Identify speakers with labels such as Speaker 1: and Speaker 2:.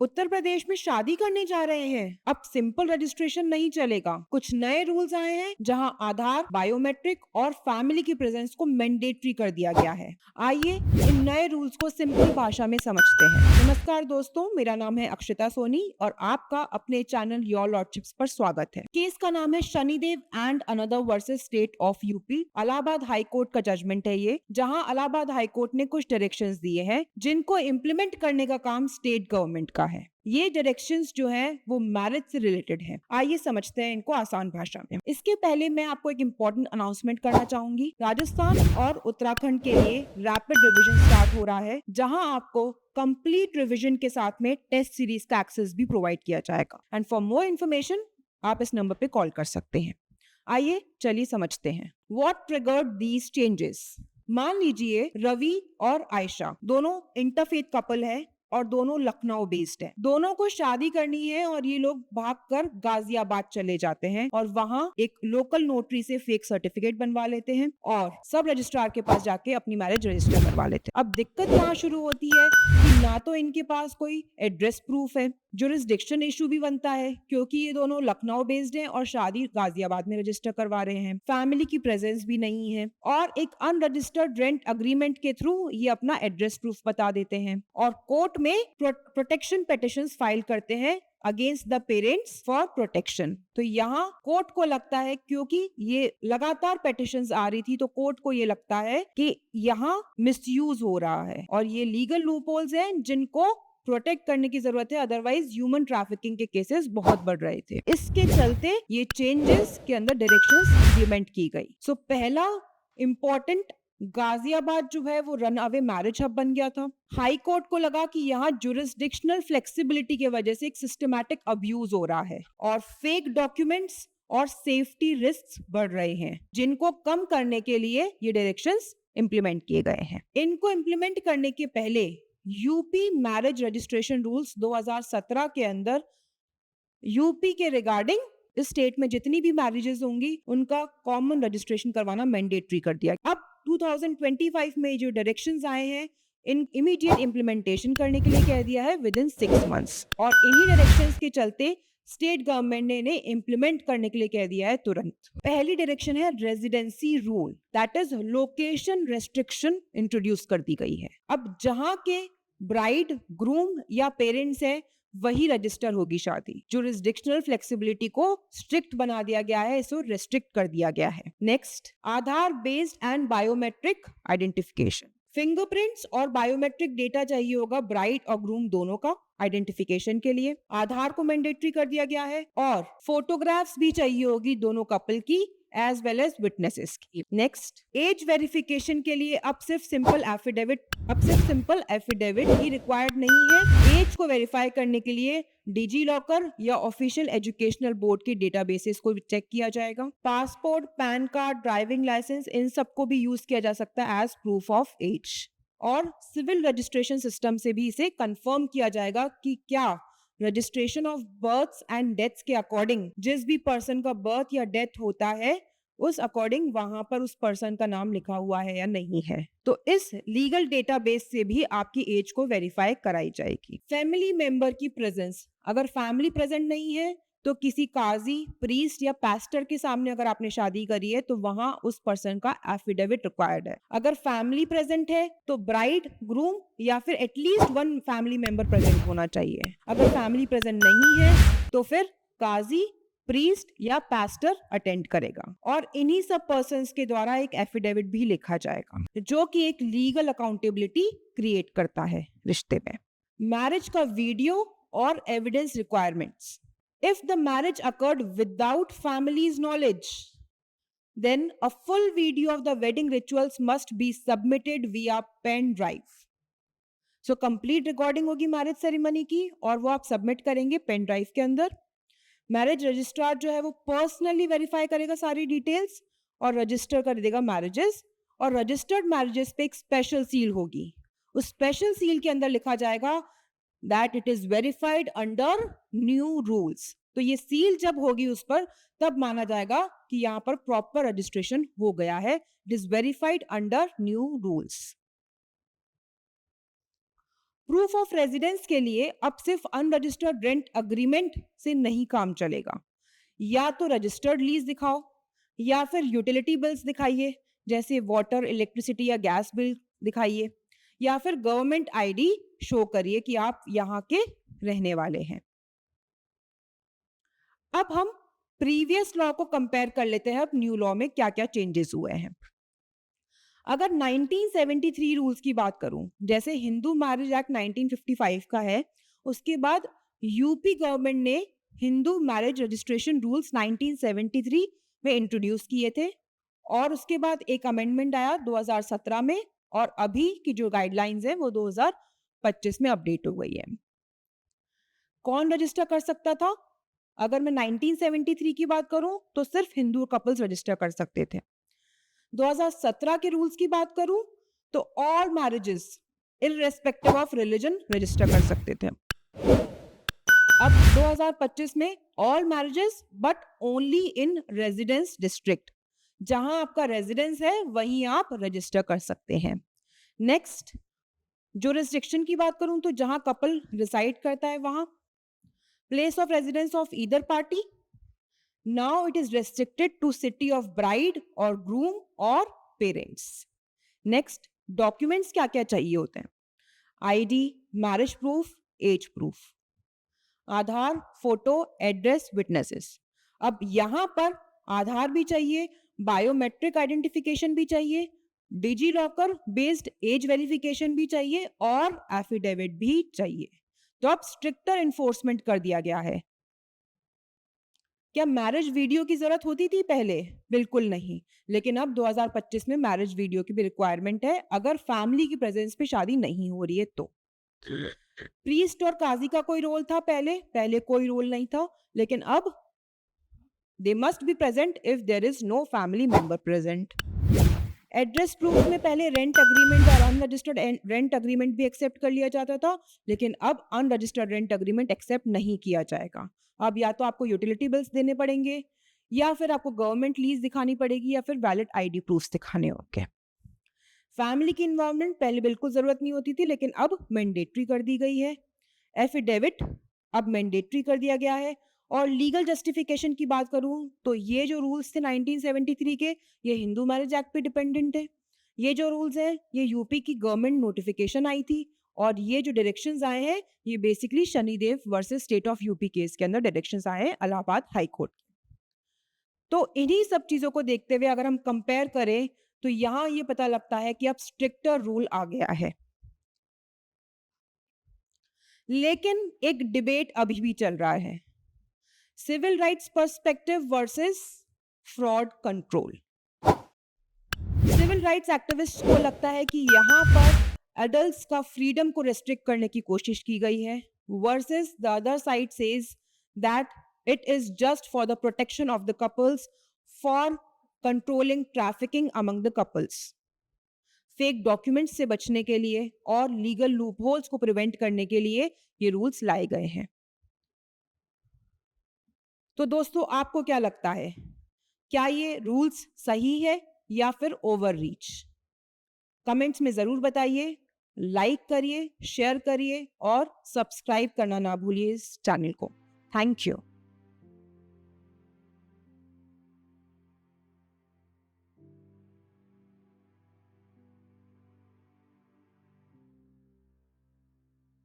Speaker 1: उत्तर प्रदेश में शादी करने जा रहे हैं। अब सिंपल रजिस्ट्रेशन नहीं चलेगा। कुछ नए रूल्स आए हैं जहां आधार, बायोमेट्रिक और फैमिली की प्रेजेंस को मैंडेटरी कर दिया गया है। आइए इन नए रूल्स को सिंपल भाषा में समझते हैं। नमस्कार दोस्तों, मेरा नाम है अक्षिता सोनी और आपका अपने चैनल योर लॉर्डशिप्स पर स्वागत है। केस का नाम है Shanidev and another versus state of UP. Allahabad high court का जजमेंट है ये, जहां इलाहाबाद हाई कोर्ट ने कुछ डायरेक्शंस दिए हैं जिनको इम्प्लीमेंट करने का काम स्टेट गवर्नमेंट का है। ये डायरेक्शंस जो हैं वो मैरिज से रिलेटेड हैं। आइए समझते हैं इनको आसान भाषा में। इसके पहले मैं आपको एक इम्पोर्टेंट अनाउंसमेंट करना चाहूंगी। राजस्थान और उत्तराखंड के लिए रैपिड रिवीजन स्टार्ट हो रहा है, जहां आपको कंप्लीट रिवीजन के साथ में टेस्ट सीरीज का एक्सेस भी प्रोवाइड किया जाएगा। एंड फॉर मोर इन्फॉर्मेशन आप इस नंबर पे कॉल कर सकते हैं। आइए चलिए समझते हैं व्हाट ट्रिगर्ड दीज चेंजेस। मान लीजिए रवि और आयशा दोनों इंटरफेथ कपल है और दोनों लखनऊ बेस्ड है। दोनों को शादी करनी है और ये लोग भागकर गाजियाबाद चले जाते हैं और वहां एक लोकल नोटरी से फेक सर्टिफिकेट बनवा लेते हैं और सब रजिस्ट्रार के पास जाके अपनी मैरिज रजिस्टर करवा लेते हैं। अब दिक्कत यहाँ शुरू होती है कि ना तो इनके पास कोई एड्रेस प्रूफ है, जुरिस्डिक्शन इशू भी बनता है क्योंकि ये दोनों लखनऊ बेस्ड हैं और शादी गाजियाबाद में रजिस्टर करवा रहे हैं। फैमिली की प्रेजेंस भी नहीं है और एक अनरजिस्टर्ड रेंट अग्रीमेंट के थ्रू ये अपना एड्रेस प्रूफ बता देते हैं और कोर्ट में प्रोटेक्शन पिटिशंस फाइल करते हैं against the parents for protection. तो यहाँ कोर्ट को लगता है, क्योंकि ये लगातार पिटिशंस आ रही थी, तो कोर्ट को ये लगता है कि यहाँ मिसयूज हो रहा है और ये लीगल लूपहोल्स हैं जिनको प्रोटेक्ट करने की जरूरत है, अदरवाइज ह्यूमन ट्रैफिकिंग के केसेस बहुत बढ़ रहे थे। इसके चलते ये चेंजेस के अंदर डायरेक्शंस इंप्लीमेंट की गई। सो पहला इंपॉर्टेंट, गाजियाबाद जो है वो रन अवे मैरिज हब बन गया था। हाई कोर्ट को लगा कि यहाँ जुरिस्डिक्शनल फ्लेक्सिबिलिटी की वजह से एक सिस्टमैटिक अब्यूज हो रहा है और फेक डॉक्यूमेंट्स और सेफ्टी रिस्क बढ़ रहे हैं, जिनको कम करने के लिए ये डायरेक्शंस इंप्लीमेंट किए गए हैं। इनको इंप्लीमेंट करने के पहले यूपी मैरिज रजिस्ट्रेशन रूल्स 2017 के अंदर यूपी के रिगार्डिंग इस स्टेट में जितनी भी मैरिजेस होंगी उनका कॉमन रजिस्ट्रेशन करवाना मैंडेटरी कर दिया। अब 2025 में जो डायरेक्शंस आए हैं इन इमीडिएट इंप्लीमेंटेशन करने के लिए कह दिया है विद इन 6 मंथ्स और इन्हीं डायरेक्शंस के चलते स्टेट गवर्नमेंट ने इंप्लीमेंट करने के लिए कह दिया है तुरंत। पहली डायरेक्शन है residency rule, that is location restriction introduce कर दी गई है। अब जहां के ब्राइड, ग्रूम या पेरेंट्स है वही रजिस्टर होगी शादी। जुरिस्डिक्शनल फ्लेक्सिबिलिटी को स्ट्रिक्ट बना दिया गया है, इसको रेस्ट्रिक्ट कर दिया गया है। Next, Aadhaar based and biometric identification. Fingerprints और बायोमेट्रिक डेटा चाहिए होगा ब्राइड और ग्रूम दोनों का आइडेंटिफिकेशन के लिए। आधार को मैंडेटरी कर दिया गया है और फोटोग्राफ्स भी चाहिए होगी दोनों कपल की एज वेल एज विटनेसेस की। नेक्स्ट, एज वेरिफिकेशन के लिए अब सिर्फ सिंपल एफिडेविट ही रिक्वायर्ड नहीं है। एज को वेरीफाई करने के लिए डिजी लॉकर या ऑफिशियल एजुकेशनल बोर्ड के डेटाबेसेस को चेक किया जाएगा। Passport, PAN card, driving licence, इन सबको भी यूज किया जा सकता है एज प्रूफ ऑफ एज। और सिविल रजिस्ट्रेशन सिस्टम से भी इसे कंफर्म किया जाएगा कि क्या registration of births and deaths के अकॉर्डिंग जिस भी पर्सन का बर्थ या डेथ होता है उस अकॉर्डिंग वहां पर उस पर्सन का नाम लिखा हुआ है या नहीं है। तो इस लीगल डेटाबेस से भी आपकी एज को वेरीफाई कराई जाएगी। फैमिली मेंबर की प्रेजेंस, अगर फैमिली प्रेजेंट नहीं है तो किसी काजी, प्रीस्ट या पास्टर के सामने अगर आपने शादी करी है तो वहां उस पर्सन का एफिडेविट रिक्वायर्ड है। अगर फैमिली प्रेजेंट है तो ब्राइड, ग्रूम या फिर at least one family member present होना चाहिए। अगर फैमिली प्रेजेंट नहीं है तो फिर काजी, प्रीस्ट या पास्टर अटेंड करेगा और इन्हीं सब पर्सन्स के द्वारा एक एफिडेविट भी लिखा जाएगा जो कि एक लीगल अकाउंटेबिलिटी क्रिएट करता है रिश्ते में। मैरिज का वीडियो और evidence requirements. If the marriage occurred without family's knowledge, then a full video of the wedding rituals must be submitted via pen drive. So complete recording होगी marriage ceremony की और वो आप सबमिट करेंगे pen drive के अंदर। Marriage registrar जो है वो पर्सनली वेरीफाई करेगा सारी डिटेल्स और रजिस्टर कर देगा मैरिजेस और रजिस्टर्ड मैरिजेस पे एक स्पेशल सील होगी। उस स्पेशल सील के अंदर लिखा जाएगा that it is verified under new rules। तो ये सील जब होगी उस पर तब माना जाएगा कि यहाँ पर प्रॉपर रजिस्ट्रेशन हो गया है। It is verified under new rules। Proof of residence के लिए अब सिर्फ अनरजिस्टर्ड रेंट अग्रीमेंट से नहीं काम चलेगा। या तो रजिस्टर्ड लीज दिखाओ या फिर यूटिलिटी बिल्स दिखाइए, जैसे वाटर, इलेक्ट्रिसिटी या गैस बिल दिखाइए, या फिर गवर्नमेंट आईडी शो करिए कि आप यहाँ के रहने वाले हैं। अब हम प्रीवियस लॉ को कंपेयर कर लेते हैं, अब न्यू लॉ में क्या क्या चेंजेस हुए हैं। अगर 1973 रूल्स की बात करूं, जैसे हिंदू मैरिज एक्ट 1955 का है, उसके बाद यूपी गवर्नमेंट ने हिंदू मैरिज रजिस्ट्रेशन रूल्स 1973 में इंट्रोड्यूस किए थे, और उसके बाद एक अमेंडमेंट आया 2017 में, और अभी की जो गाइडलाइंस है वो 2025 में अपडेट हो गई है। कौन रजिस्टर कर सकता था? अगर मैं 1973 की बात करूं तो सिर्फ हिंदू कपल्स रजिस्टर कर सकते थे। 2017 के रूल्स की बात करूं तो all marriages irrespective of religion register कर सकते थे। अब 2025 में all marriages but only in residence district, जहां आपका रेजिडेंस है वहीं आप रजिस्टर कर सकते हैं। नेक्स्ट, जुरिस्डिक्शन की बात करूं तो जहां कपल रिसाइड करता है वहां, place of residence of either party, now it is restricted to city of bride or groom or parents. Next, documents क्या क्या चाहिए होते हैं? ID, marriage proof, age proof, आधार, फोटो, एड्रेस, विटनेसेस। अब यहां पर आधार भी चाहिए, बायोमेट्रिक आइडेंटिफिकेशन भी चाहिए, digi locker based as verification भी चाहिए, और एफिडेविट भी चाहिए। तो अब स्ट्रिक्टर इन्फोर्समेंट कर दिया गया है। क्या मैरिज वीडियो की जरूरत होती थी पहले? बिल्कुल नहीं, लेकिन अब 2025 में मैरिज वीडियो की भी रिक्वायरमेंट है अगर फैमिली की प्रेजेंस पे शादी नहीं हो रही है तो। प्रीस्ट और काजी का कोई रोल था पहले कोई रोल नहीं था, लेकिन अब they must be present if there is no family member present. Address proof में पहले रेंट अग्रीमेंट और अनरजिस्टर्ड रेंट अग्रीमेंट भी एक्सेप्ट कर लिया जाता था, लेकिन अब अनरजिस्टर्ड रेंट अग्रीमेंट एक्सेप्ट नहीं किया जाएगा। अब या तो आपको यूटिलिटी बिल्स देने पड़ेंगे, या फिर आपको गवर्नमेंट लीज दिखानी पड़ेगी, या फिर वैलिड आईडी प्रूफ्स दिखाने होंगे। फैमिली की इन्वॉल्वमेंट पहले बिल्कुल जरूरत नहीं होती थी, लेकिन अब मैंडेटरी कर दी गई है। एफिडेविट अब मैंडेटरी कर दिया गया है। और लीगल जस्टिफिकेशन की बात करूं तो ये जो रूल्स थे 1973 के, ये हिंदू मैरिज एक्ट पे डिपेंडेंट है। ये जो रूल्स हैं ये यूपी की गवर्नमेंट नोटिफिकेशन आई थी, और ये जो डायरेक्शंस आए हैं ये basically Shanidev versus state of UP case के अंदर डायरेक्शंस आए हैं इलाहाबाद हाई कोर्ट। तो इन्हीं सब चीजों को देखते हुए अगर हम कंपेयर करें तो यहां ये पता लगता है कि अब स्ट्रिक्टर रूल आ गया है। लेकिन एक डिबेट अभी भी चल रहा है, civil rights perspective versus fraud control. Civil rights activist को लगता है कि यहां पर एडल्ट्स का फ्रीडम को रेस्ट्रिक्ट करने की कोशिश की गई है, versus the other side says that it is just for the protection of the couples, for controlling trafficking among the couples, fake documents से बचने के लिए और लीगल लूपहोल्स को प्रिवेंट करने के लिए ये रूल्स लाए गए हैं। तो दोस्तों आपको क्या लगता है, क्या ये रूल्स सही है या फिर ओवर रीच? कमेंट्स में जरूर बताइए, लाइक करिए, शेयर करिए और सब्सक्राइब करना ना भूलिए इस चैनल को। Thank you.